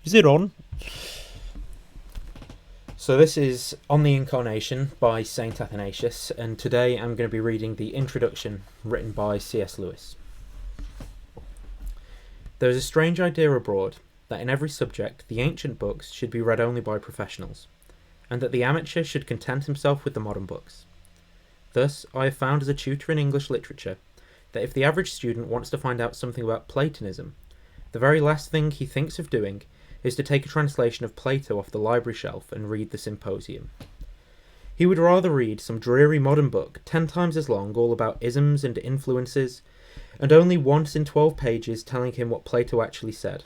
Is it on? So this is On the Incarnation by St. Athanasius, and today I'm going to be reading the introduction written by C.S.Lewis. There is a strange idea abroad that in every subject the ancient books should be read only by professionals, and that the amateur should content himself with the modern books. Thus, I have found as a tutor in English literature that if the average student wants to find out something about Platonism, the very last thing he thinks of doing is to take a translation of Plato off the library shelf and read the Symposium. He would rather read some dreary modern book 10 times as long, all about isms and influences, and only once in 12 pages telling him what Plato actually said.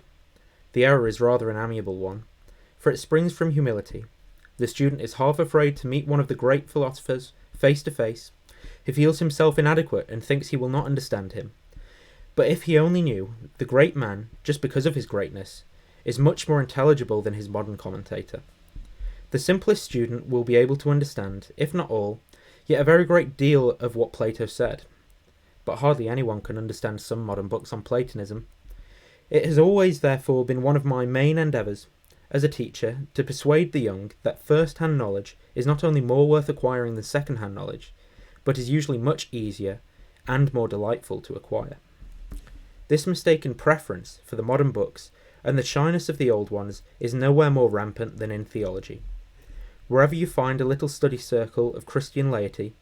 The error is rather an amiable one, for it springs from humility. The student is half afraid to meet one of the great philosophers face to face. He feels himself inadequate and thinks he will not understand him. But if he only knew, the great man, just because of his greatness, is much more intelligible than his modern commentator. The simplest student will be able to understand, if not all, yet a very great deal of what Plato said. But hardly anyone can understand some modern books on Platonism. It has always, therefore, been one of my main endeavours, as a teacher, to persuade the young that first-hand knowledge is not only more worth acquiring than second-hand knowledge, but is usually much easier and more delightful to acquire. This mistaken preference for the modern books and the shyness of the old ones is nowhere more rampant than in theology. Wherever you find a little study circle of Christian laity,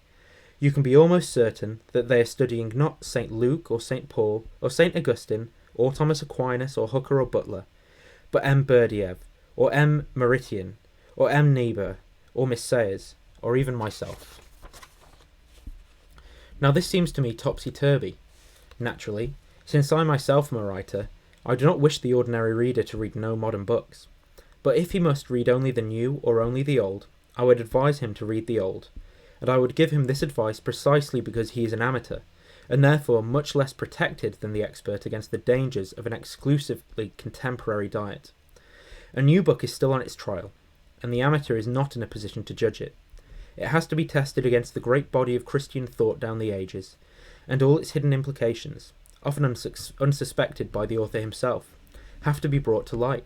you can be almost certain that they are studying not St. Luke or St. Paul or St. Augustine or Thomas Aquinas or Hooker or Butler, but M. Berdiev or M. Maritian or M. Niebuhr or Miss Sayers or even myself. Now this seems to me topsy-turvy. Naturally, since I myself am a writer, I do not wish the ordinary reader to read no modern books, but if he must read only the new or only the old, I would advise him to read the old, and I would give him this advice precisely because he is an amateur, and therefore much less protected than the expert against the dangers of an exclusively contemporary diet. A new book is still on its trial, and the amateur is not in a position to judge it. It has to be tested against the great body of Christian thought down the ages, and all its hidden implications, often unsuspected by the author himself, have to be brought to light.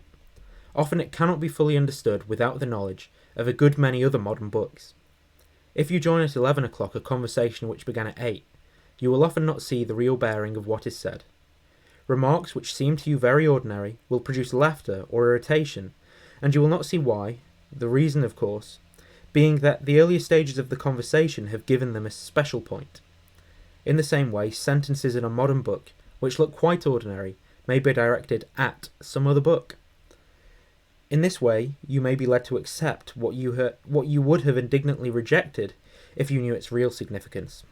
Often it cannot be fully understood without the knowledge of a good many other modern books. If you join at 11 o'clock a conversation which began at 8, you will often not see the real bearing of what is said. Remarks which seem to you very ordinary will produce laughter or irritation, and you will not see why, the reason, of course, being that the earlier stages of the conversation have given them a special point. In the same way, sentences in a modern book, which look quite ordinary, may be directed at some other book. In this way, you may be led to accept what you would have indignantly rejected if you knew its real significance.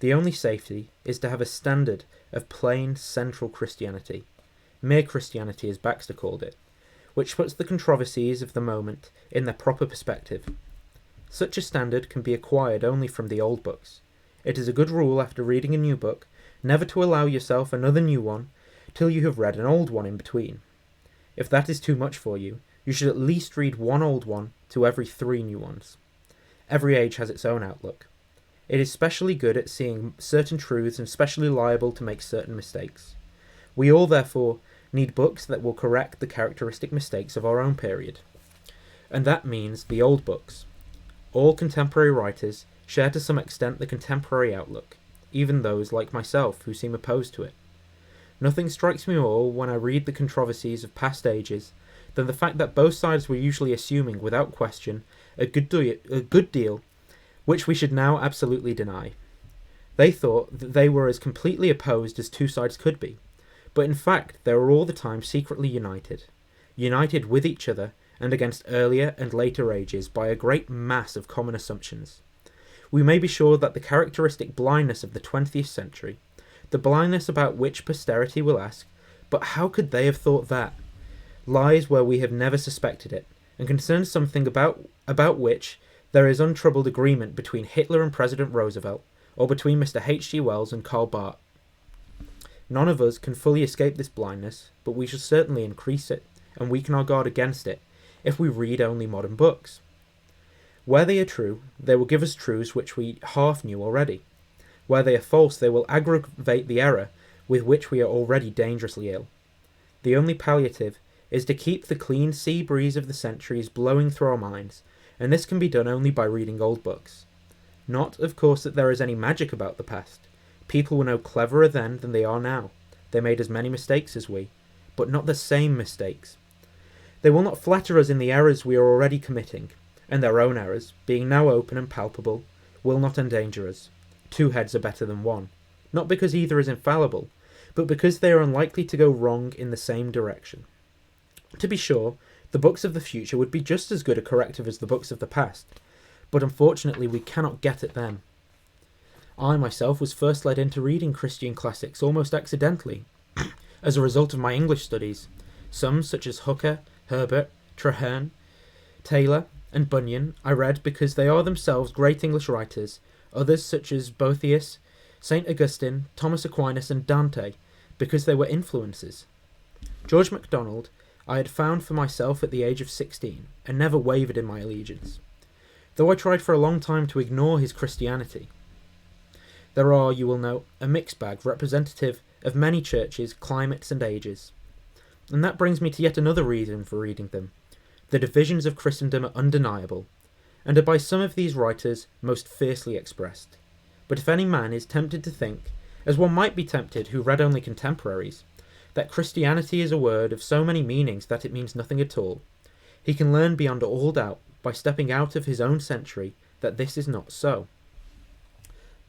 The only safety is to have a standard of plain central Christianity, mere Christianity as Baxter called it, which puts the controversies of the moment in their proper perspective. Such a standard can be acquired only from the old books. It is a good rule after reading a new book never to allow yourself another new one till you have read an old one in between. If that is too much for you, you should at least read one old one to every 3 new ones. Every age has its own outlook. It is specially good at seeing certain truths and specially liable to make certain mistakes. We all, therefore, need books that will correct the characteristic mistakes of our own period. And that means the old books. All contemporary writers share to some extent the contemporary outlook, even those like myself who seem opposed to it. Nothing strikes me more when I read the controversies of past ages than the fact that both sides were usually assuming without question a good deal which we should now absolutely deny. They thought that they were as completely opposed as two sides could be, but in fact they were all the time secretly united with each other and against earlier and later ages by a great mass of common assumptions. We may be sure that the characteristic blindness of the 20th century, the blindness about which posterity will ask, "But how could they have thought that?" lies where we have never suspected it, and concerns something about which there is untroubled agreement between Hitler and President Roosevelt, or between Mr. H.G. Wells and Karl Barth. None of us can fully escape this blindness, but we shall certainly increase it, and weaken our guard against it, if we read only modern books. Where they are true, they will give us truths which we half knew already. Where they are false, they will aggravate the error with which we are already dangerously ill. The only palliative is to keep the clean sea breeze of the centuries blowing through our minds, and this can be done only by reading old books. Not, of course, that there is any magic about the past. People were no cleverer then than they are now. They made as many mistakes as we, but not the same mistakes. They will not flatter us in the errors we are already committing, and their own errors, being now open and palpable, will not endanger us. 2 heads are better than 1, not because either is infallible, but because they are unlikely to go wrong in the same direction. To be sure, the books of the future would be just as good a corrective as the books of the past, but unfortunately we cannot get at them. I myself was first led into reading Christian classics almost accidentally, as a result of my English studies. Some, such as Hooker, Herbert, Traherne, Taylor, and Bunyan, I read because they are themselves great English writers. Others, such as Boethius, St. Augustine, Thomas Aquinas, and Dante, because they were influences. George MacDonald I had found for myself at the age of 16, and never wavered in my allegiance, though I tried for a long time to ignore his Christianity. There are, you will note, a mixed bag representative of many churches, climates, and ages. And that brings me to yet another reason for reading them. The divisions of Christendom are undeniable, and are by some of these writers most fiercely expressed. But if any man is tempted to think, as one might be tempted who read only contemporaries, that Christianity is a word of so many meanings that it means nothing at all, he can learn beyond all doubt by stepping out of his own century that this is not so.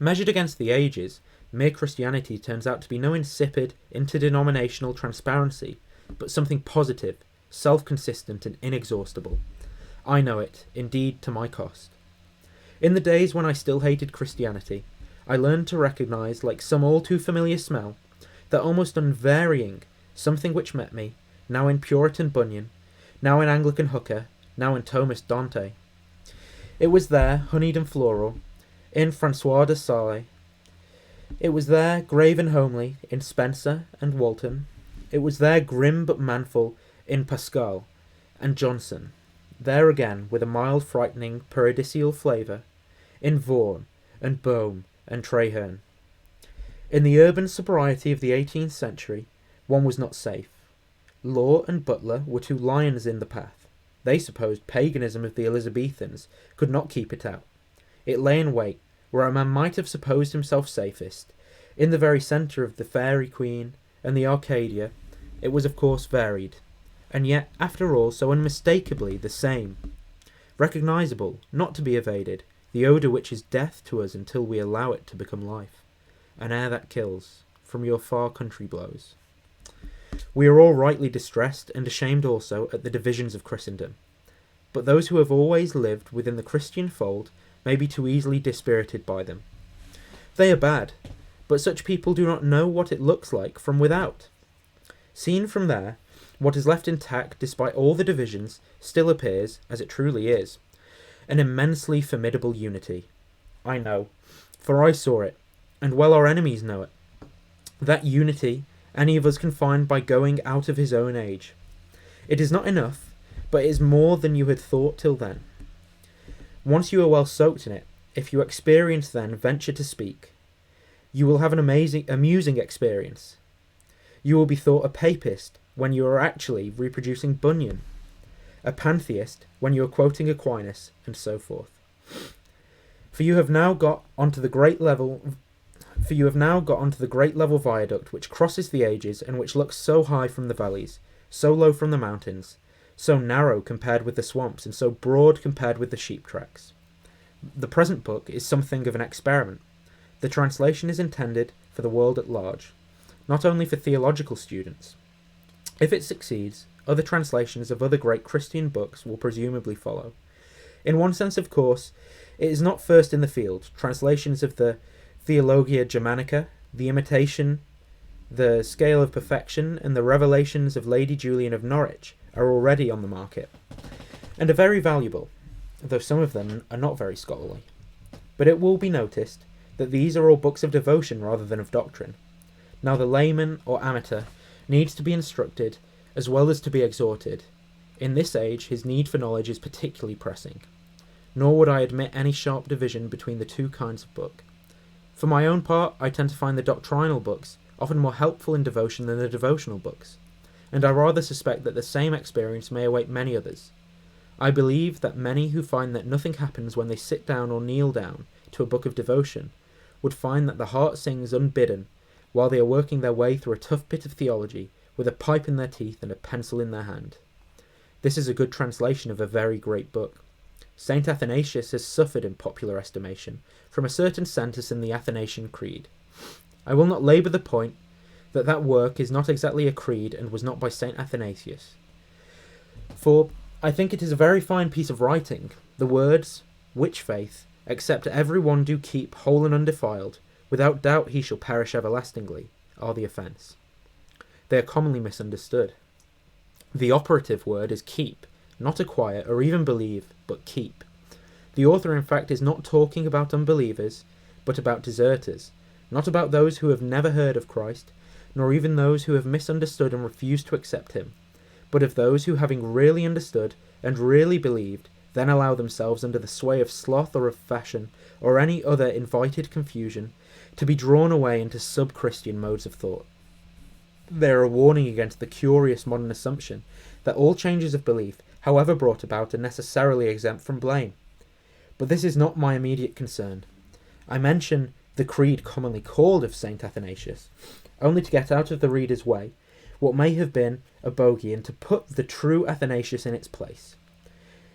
Measured against the ages, mere Christianity turns out to be no insipid, interdenominational transparency, but something positive, self-consistent and inexhaustible. I know it, indeed, to my cost. In the days when I still hated Christianity, I learned to recognise, like some all too familiar smell, that almost unvarying something which met me, now in Puritan Bunyan, now in Anglican Hooker, now in Thomist Dante. It was there, honeyed and floral, in Francois de Sales. It was there, grave and homely, in Spencer and Walton. It was there, grim but manful, in Pascal and Johnson. There again, with a mild, frightening, paradisial flavour, in Vaughan and Boehme and Traherne. In the urban sobriety of the 18th century, one was not safe. Law and Butler were 2 lions in the path. They supposed paganism of the Elizabethans could not keep it out. It lay in wait, where a man might have supposed himself safest, in the very centre of the Fairy Queen and the Arcadia. It was of course varied, and yet, after all, so unmistakably the same. Recognisable, not to be evaded, the odour which is death to us until we allow it to become life. An air that kills, from your far country blows. We are all rightly distressed and ashamed also at the divisions of Christendom, but those who have always lived within the Christian fold may be too easily dispirited by them. They are bad, but such people do not know what it looks like from without. Seen from there, what is left intact despite all the divisions still appears, as it truly is, an immensely formidable unity. I know, for I saw it, and well our enemies know it. That unity any of us can find by going out of his own age. It is not enough, but it is more than you had thought till then. Once you are well soaked in it, if you experience then venture to speak, you will have an amusing experience. You will be thought a papist when you are actually reproducing Bunyan, a pantheist when you are quoting Aquinas, and so forth. For you have now got onto the great level viaduct which crosses the ages and which looks so high from the valleys, so low from the mountains, so narrow compared with the swamps, and so broad compared with the sheep tracks. The present book is something of an experiment. The translation is intended for the world at large, not only for theological students. If it succeeds, other translations of other great Christian books will presumably follow. In one sense, of course, it is not first in the field. Translations of the Theologia Germanica, the Imitation, the Scale of Perfection, and the Revelations of Lady Julian of Norwich are already on the market, and are very valuable, though some of them are not very scholarly. But it will be noticed that these are all books of devotion rather than of doctrine. Now the layman or amateur needs to be instructed as well as to be exhorted. In this age his need for knowledge is particularly pressing. Nor would I admit any sharp division between the 2 kinds of book. For my own part, I tend to find the doctrinal books often more helpful in devotion than the devotional books. and I rather suspect that the same experience may await many others. I believe that many who find that nothing happens when they sit down or kneel down to a book of devotion would find that the heart sings unbidden while they are working their way through a tough bit of theology with a pipe in their teeth and a pencil in their hand. This is a good translation of a very great book. St. Athanasius has suffered in popular estimation from a certain sentence in the Athanasian Creed. I will not labour the point that that work is not exactly a creed and was not by St. Athanasius, for I think it is a very fine piece of writing. The words, which faith, except every one do keep whole and undefiled, without doubt he shall perish everlastingly, are the offence. They are commonly misunderstood. The operative word is keep, not acquire or even believe, but keep. The author, in fact, is not talking about unbelievers, but about deserters, not about those who have never heard of Christ, nor even those who have misunderstood and refused to accept him, but of those who, having really understood and really believed, then allow themselves under the sway of sloth or of fashion, or any other invited confusion, to be drawn away into sub-Christian modes of thought. They are a warning against the curious modern assumption that all changes of belief, however brought about, are necessarily exempt from blame. But this is not my immediate concern. I mention the creed commonly called of St. Athanasius, only to get out of the reader's way what may have been a bogey and to put the true Athanasius in its place.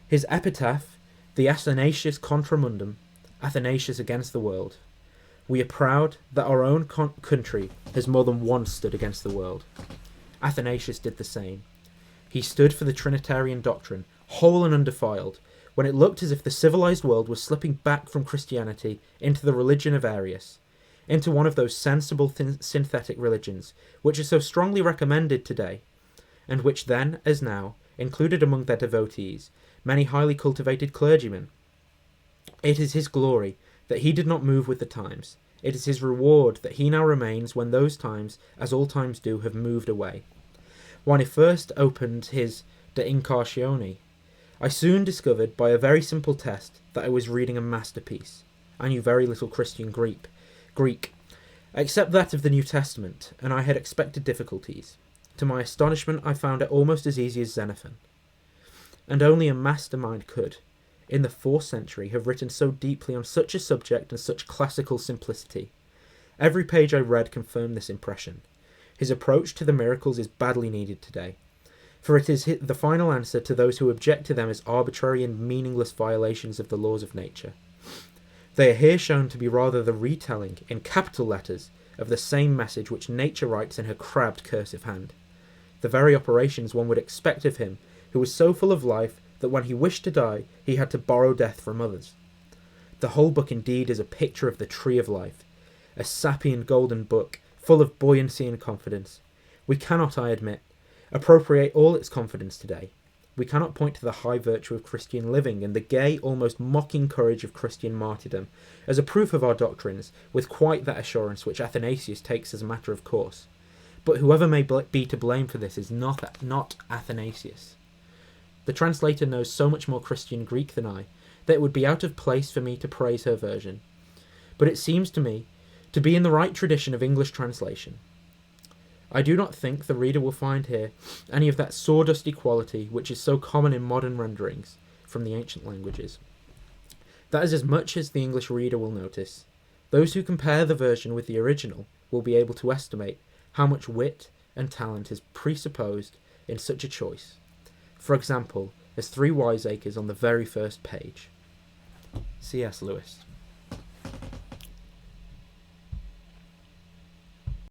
His epitaph, the Athanasius contra mundum, Athanasius against the world. We are proud that our own country has more than once stood against the world. Athanasius did the same. He stood for the Trinitarian doctrine, whole and undefiled, when it looked as if the civilized world was slipping back from Christianity into the religion of Arius, into one of those sensible synthetic religions which are so strongly recommended today, and which then, as now, included among their devotees many highly cultivated clergymen. It is his glory that he did not move with the times. It is his reward that he now remains when those times, as all times do, have moved away. When I first opened his De Incarnatione, I soon discovered by a very simple test that I was reading a masterpiece. I knew very little Christian Greek, except that of the New Testament, and I had expected difficulties. To my astonishment, I found it almost as easy as Xenophon. And only a mastermind could, in the 4th century, have written so deeply on such a subject and such classical simplicity. Every page I read confirmed this impression. His approach to the miracles is badly needed today, for it is the final answer to those who object to them as arbitrary and meaningless violations of the laws of nature. They are here shown to be rather the retelling, in capital letters, of the same message which nature writes in her crabbed cursive hand. The very operations one would expect of him, who was so full of life that when he wished to die, he had to borrow death from others. The whole book indeed is a picture of the tree of life, a sappy and golden book, full of buoyancy and confidence. We cannot, I admit, appropriate all its confidence today. We cannot point to the high virtue of Christian living and the gay, almost mocking courage of Christian martyrdom as a proof of our doctrines with quite that assurance which Athanasius takes as a matter of course. But whoever may be to blame for this is not Athanasius. The translator knows so much more Christian Greek than I that it would be out of place for me to praise her version. But it seems to me to be in the right tradition of English translation. I do not think the reader will find here any of that sawdusty quality which is so common in modern renderings from the ancient languages. That is as much as the English reader will notice. Those who compare the version with the original will be able to estimate how much wit and talent is presupposed in such a choice. For example, as 3 wiseacres on the very first page. C.S. Lewis.